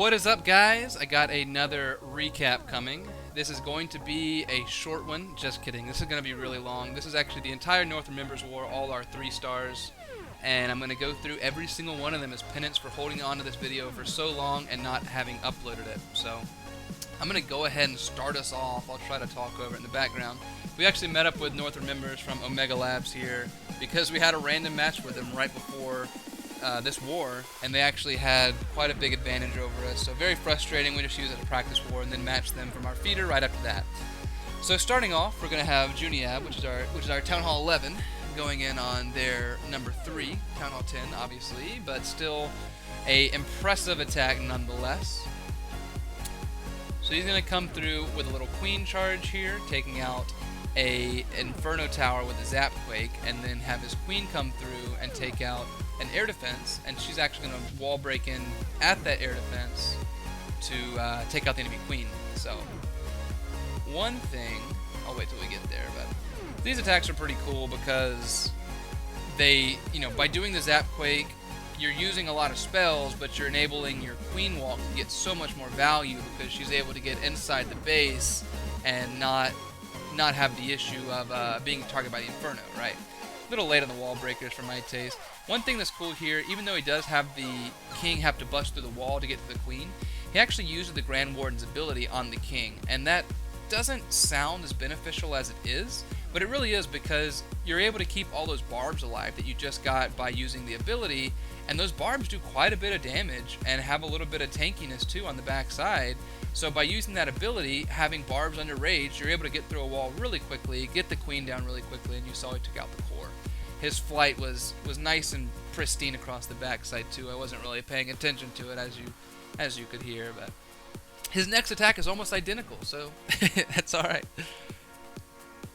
What is up, guys? I got another recap coming. This is going to be a short one. Just kidding. This is going to be really long. This is actually the entire Northern Members War, all our 3 stars. And I'm going to go through every single one of them as penance for holding on to this video for so long and not having uploaded it. So I'm going to go ahead and start us off. I'll try to talk over it in the background. We actually met up with Northern members from Omega Labs here because we had a random match with them right before this war, and they actually had quite a big advantage over us. So very frustrating. We just used it as a practice war and then matched them from our feeder right after that. So starting off, we're going to have Junyab, which is our Town Hall 11, going in on their number 3, Town Hall 10, obviously, but still a impressive attack nonetheless. So he's going to come through with a little queen charge here, taking out a Inferno Tower with a ZapQuake, and then have his queen come through and take out an air defense, and she's actually going to wall break in at that air defense to take out the enemy queen. So one thing, I'll wait till we get there, but these attacks are pretty cool because they, by doing the ZapQuake, you're using a lot of spells, but you're enabling your queen walk to get so much more value because she's able to get inside the base and not have the issue of being targeted by the Inferno, right? A little late on the wall breakers for my taste. One thing that's cool here, even though he does have the king have to bust through the wall to get to the queen, he actually uses the Grand Warden's ability on the king, and that doesn't sound as beneficial as it is, but it really is because you're able to keep all those barbs alive that you just got by using the ability, and those barbs do quite a bit of damage and have a little bit of tankiness too on the backside. So by using that ability, having barbs under rage, you're able to get through a wall really quickly, get the queen down really quickly, and you saw he took out the core. His flight was nice and pristine across the backside too. I wasn't really paying attention to it as you could hear, but his next attack is almost identical, so that's alright.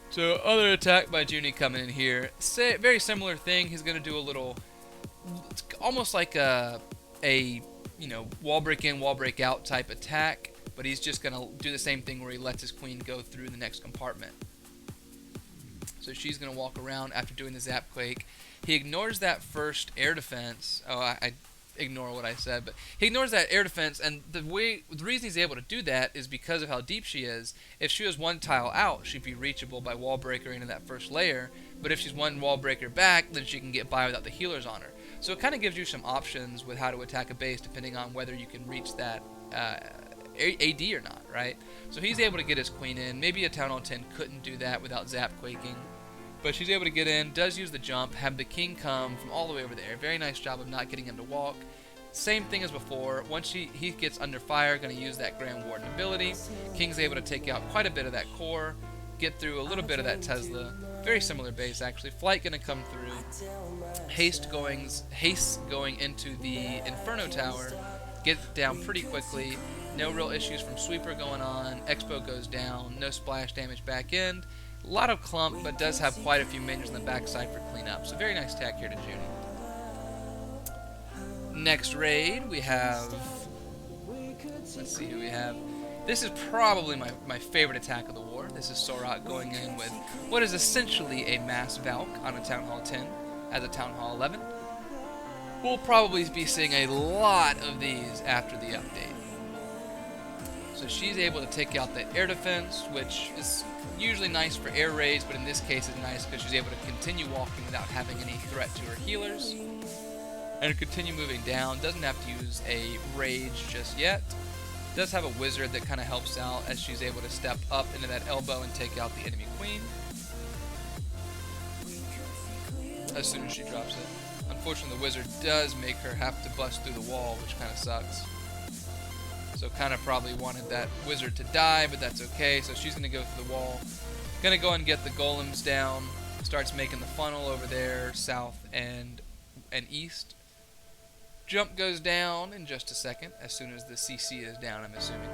So other attack by Junie coming in here. Very similar thing. He's going to do a little, it's almost like a wall break in, wall break out type attack, but he's just going to do the same thing where he lets his queen go through the next compartment. So she's going to walk around after doing the ZapQuake. He ignores that first air defense. Oh, I ignore what I said, but he ignores that air defense, and the reason he's able to do that is because of how deep she is. If she was one tile out, she'd be reachable by wall breaker into that first layer, but if she's one wall breaker back, then she can get by without the healers on her. So it kind of gives you some options with how to attack a base depending on whether you can reach that AD or not, right? So he's able to get his queen in. Maybe a Town Hall 10 couldn't do that without ZapQuaking, but she's able to get in, does use the jump, have the king come from all the way over there. Very nice job of not getting him to walk. Same thing as before. Once he gets under fire, going to use that Grand Warden ability. King's able to take out quite a bit of that core, get through a little bit of that Tesla. Very similar base, actually. Flight going to come through. Haste going into the Inferno Tower. Get down pretty quickly. No real issues from Sweeper going on. Expo goes down. No splash damage back end. A lot of clump, but does have quite a few minions on the backside for cleanup. So very nice attack here to Junie. Next raid, we have, let's see who we have. This is probably my favorite attack of the war. This is Sorak going in with what is essentially a Mass Valk on a Town Hall 10 as a Town Hall 11. We'll probably be seeing a lot of these after the update. So she's able to take out the air defense, which is usually nice for air raids, but in this case it's nice because she's able to continue walking without having any threat to her healers. And continue moving down. Doesn't have to use a rage just yet. Does have a wizard that kind of helps out as she's able to step up into that elbow and take out the enemy queen as soon as she drops it. Unfortunately, the wizard does make her have to bust through the wall, which kind of sucks. So kind of probably wanted that wizard to die, but that's okay. So she's going to go through the wall. Going to go and get the golems down. Starts making the funnel over there, south and east. Jump goes down in just a second, as soon as the CC is down, I'm assuming.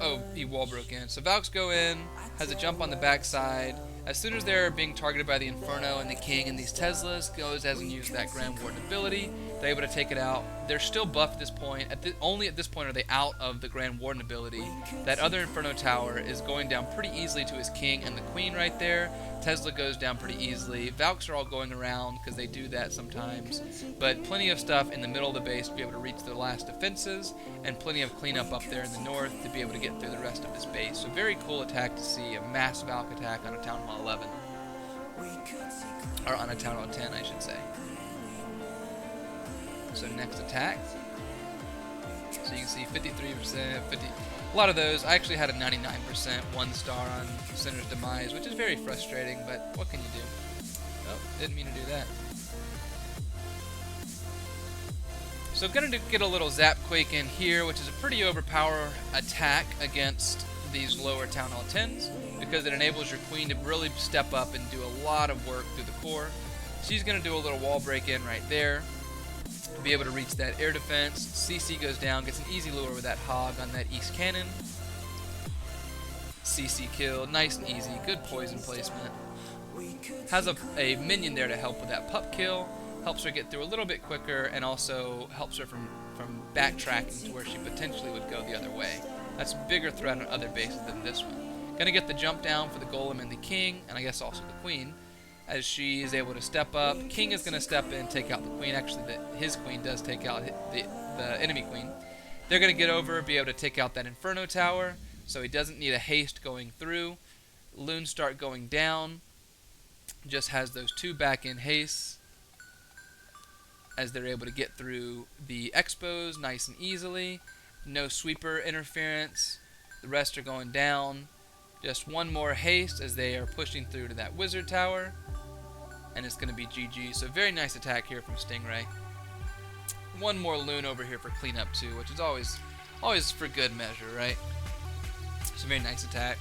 Oh, he wall broke in. So Valks go in, has a jump on the backside. As soon as they're being targeted by the Inferno and the King and these Teslas, goes hasn't used that Grand Warden ability. They're able to take it out. They're still buffed at this point. Only at this point are they out of the Grand Warden ability. That other Inferno Tower is going down pretty easily to his King and the Queen right there. Tesla goes down pretty easily. Valks are all going around because they do that sometimes. But plenty of stuff in the middle of the base to be able to reach the last defenses, and plenty of cleanup up there in the north to be able to get through the rest of his base. So very cool attack to see, a Mass Valk attack on a Town Hall 11. Or on a Town Hall 10, I should say. So next attack. So you can see 53%, 50. A lot of those. I actually had a 99% 1-star on Sinner's Demise, which is very frustrating, but what can you do? Oh, didn't mean to do that. So going to get a little ZapQuake in here, which is a pretty overpowered attack against these lower Town Hall 10s, because it enables your Queen to really step up and do a lot of work through the core. She's going to do a little wall break in right there, be able to reach that air defense. CC goes down, gets an easy lure with that hog on that east cannon. CC kill, nice and easy, good poison placement. Has a minion there to help with that pup kill, helps her get through a little bit quicker, and also helps her from backtracking to where she potentially would go the other way. That's a bigger threat on other bases than this one. Gonna get the jump down for the Golem and the King, and I guess also the Queen, as she is able to step up. King is going to step in, take out the Queen. Actually, his Queen does take out the enemy Queen. They're going to get over, be able to take out that Inferno Tower, so he doesn't need a haste going through. Loons start going down. Just has those 2 back-in hastes as they're able to get through the Expos nice and easily. No sweeper interference. The rest are going down. Just 1 more haste as they are pushing through to that Wizard Tower. And it's going to be GG. So very nice attack here from Stingray. 1 more Loon over here for cleanup too, which is always for good measure, right? It's a very nice attack.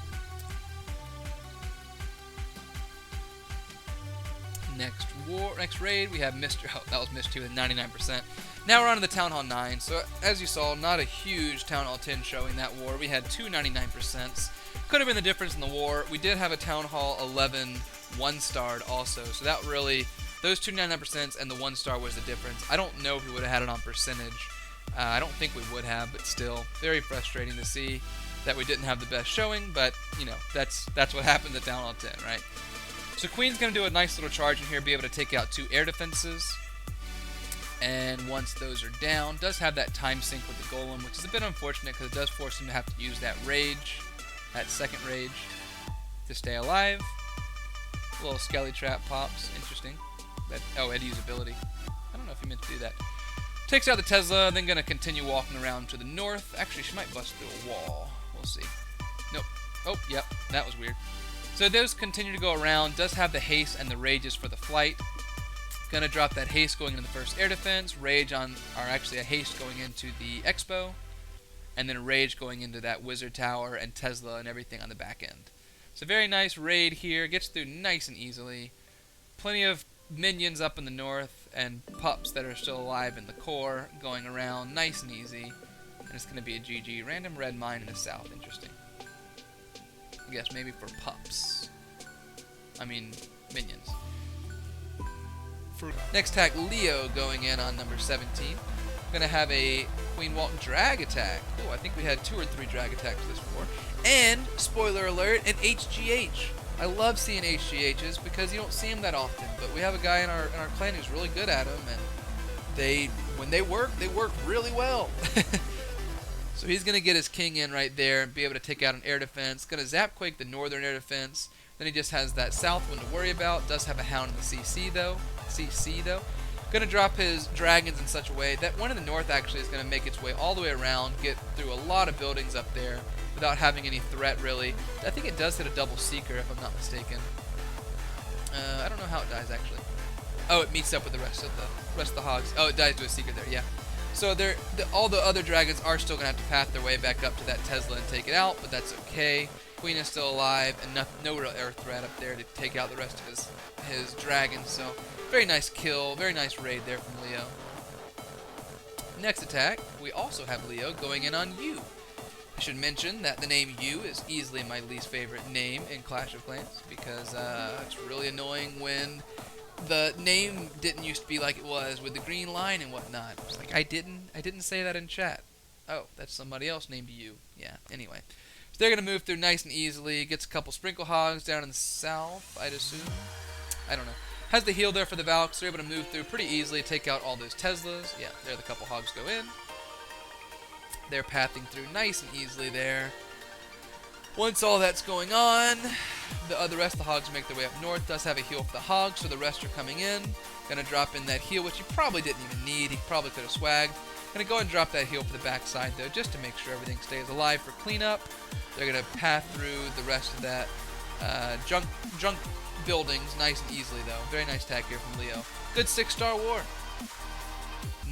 Next raid, we have Mr. Oh, that was Mr. 2 with 99%. Now we're on to the Town Hall 9. So as you saw, not a huge Town Hall 10 showing that war. We had 2 99%. Could have been the difference in the war. We did have a Town Hall 11 1-starred also. So that really, those 2 99% and the 1-star was the difference. I don't know if we would have had it on percentage. I don't think we would have, but still, very frustrating to see that we didn't have the best showing. But you know, that's what happened to Town Hall 10, right? So Queen's going to do a nice little charge in here, be able to take out 2 air defenses. And once those are down, does have that time sink with the Golem, which is a bit unfortunate because it does force him to have to use that rage, that second rage, to stay alive. A little Skelly Trap pops, interesting. Oh, Eddie's ability. I don't know if he meant to do that. Takes out the Tesla, then going to continue walking around to the north. Actually, she might bust through a wall. We'll see. Nope. Oh, yep, that was weird. So those continue to go around, does have the haste and the rages for the flight. Gonna drop that haste going into the first air defense, rage on, or actually a haste going into the Expo, and then a rage going into that Wizard Tower and Tesla and everything on the back end. So very nice raid here, gets through nice and easily. Plenty of minions up in the north and pups that are still alive in the core going around, nice and easy. And it's gonna be a GG. Random red mine in the south, interesting. I guess maybe for pups. I mean, minions. Next attack, Leo going in on number 17. Gonna have a Queen Walton drag attack. Oh, I think we had 2 or 3 drag attacks this war. And, spoiler alert, an HGH. I love seeing HGHs because you don't see them that often, but we have a guy in our clan who's really good at them, and when they work really well. So he's gonna get his King in right there and be able to take out an air defense. Gonna ZapQuake the northern air defense. Then he just has that south one to worry about. Does have a Hound in the CC though. Gonna drop his dragons in such a way that one in the north actually is gonna make its way all the way around, get through a lot of buildings up there without having any threat really. I think it does hit a double seeker if I'm not mistaken. I don't know how it dies actually. Oh, it meets up with the rest of the hogs. Oh, it dies to a seeker there, yeah. So all the other dragons are still gonna have to path their way back up to that Tesla and take it out, but that's okay. Queen is still alive, and no real air threat up there to take out the rest of his dragons. So very nice kill, very nice raid there from Leo. Next attack, we also have Leo going in on you. I should mention that the name U is easily my least favorite name in Clash of Clans because it's really annoying when the name didn't used to be like it was with the green line and whatnot. It's like I didn't say that in chat. Oh, that's somebody else named U. Yeah. Anyway, so they're gonna move through nice and easily. Gets a couple sprinkle hogs down in the south, I'd assume. I don't know. Has the heal there for the Valks. They're able to move through pretty easily, take out all those Teslas. Yeah, there the couple hogs go in. They're pathing through nice and easily there. Once all that's going on, the rest of the hogs make their way up north. Does have a heal for the hogs, so the rest are coming in. Gonna drop in that heal, which he probably didn't even need. He probably could have swagged. Gonna go and drop that heal for the backside though, just to make sure everything stays alive for cleanup. They're gonna path through the rest of that junk buildings nice and easily though. Very nice attack here from Leo. Good 6-star war.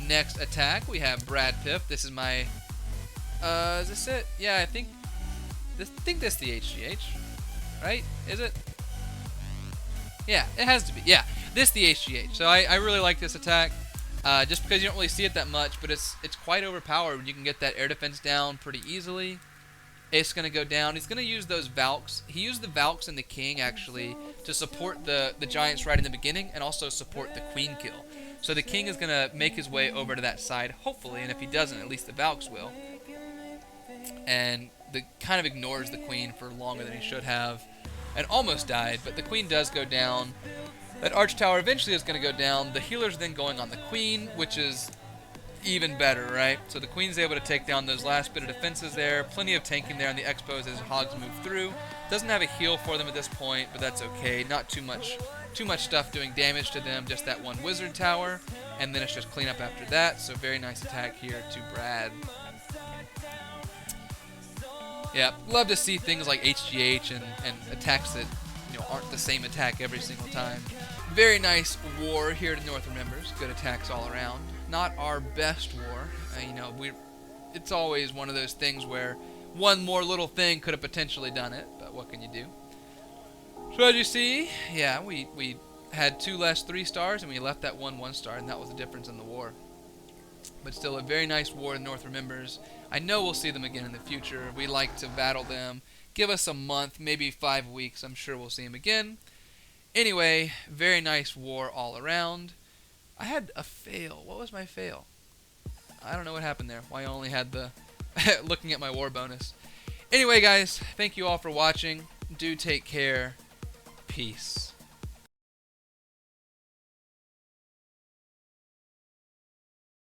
Next attack we have bradpiff. This is my is this it? Yeah, I think this is the HGH, right? Is it? Yeah, it has to be. Yeah, this is the HGH. So I really like this attack, just because you don't really see it that much, but it's quite overpowered. You can get that air defense down pretty easily. It's going to go down. He's going to use those Valks. He used the Valks and the King, actually, to support the Giants right in the beginning and also support the Queen kill. So the King is going to make his way over to that side, hopefully, and if he doesn't, at least the Valks will. And the kind of ignores the Queen for longer than he should have and almost died, but the Queen does go down. That Arch Tower eventually is going to go down. The healer's then going on the Queen, which is even better, right? So the Queen's able to take down those last bit of defenses there. Plenty of tanking there on the Expos as hogs move through. Doesn't have a heal for them at this point, but that's okay. Not too much stuff doing damage to them, just that one wizard tower, and then it's just cleanup after that. So very nice attack here to Brad. Yeah, love to see things like HGH and attacks that aren't the same attack every single time. Very nice war here to North Remembers. Good attacks all around. Not our best war. It's always one of those things where one more little thing could have potentially done it, but what can you do? So as you see, yeah, we had 2 less 3-stars and we left that 1-1-star, and that was the difference in the war. But still a very nice war in North Remembers. I know we'll see them again in the future. We like to battle them. Give us a month, maybe 5 weeks. I'm sure we'll see them again. Anyway, very nice war all around. I had a fail. What was my fail? I don't know what happened there. Why I only had the looking at my war bonus. Anyway, guys, thank you all for watching. Do take care. Peace.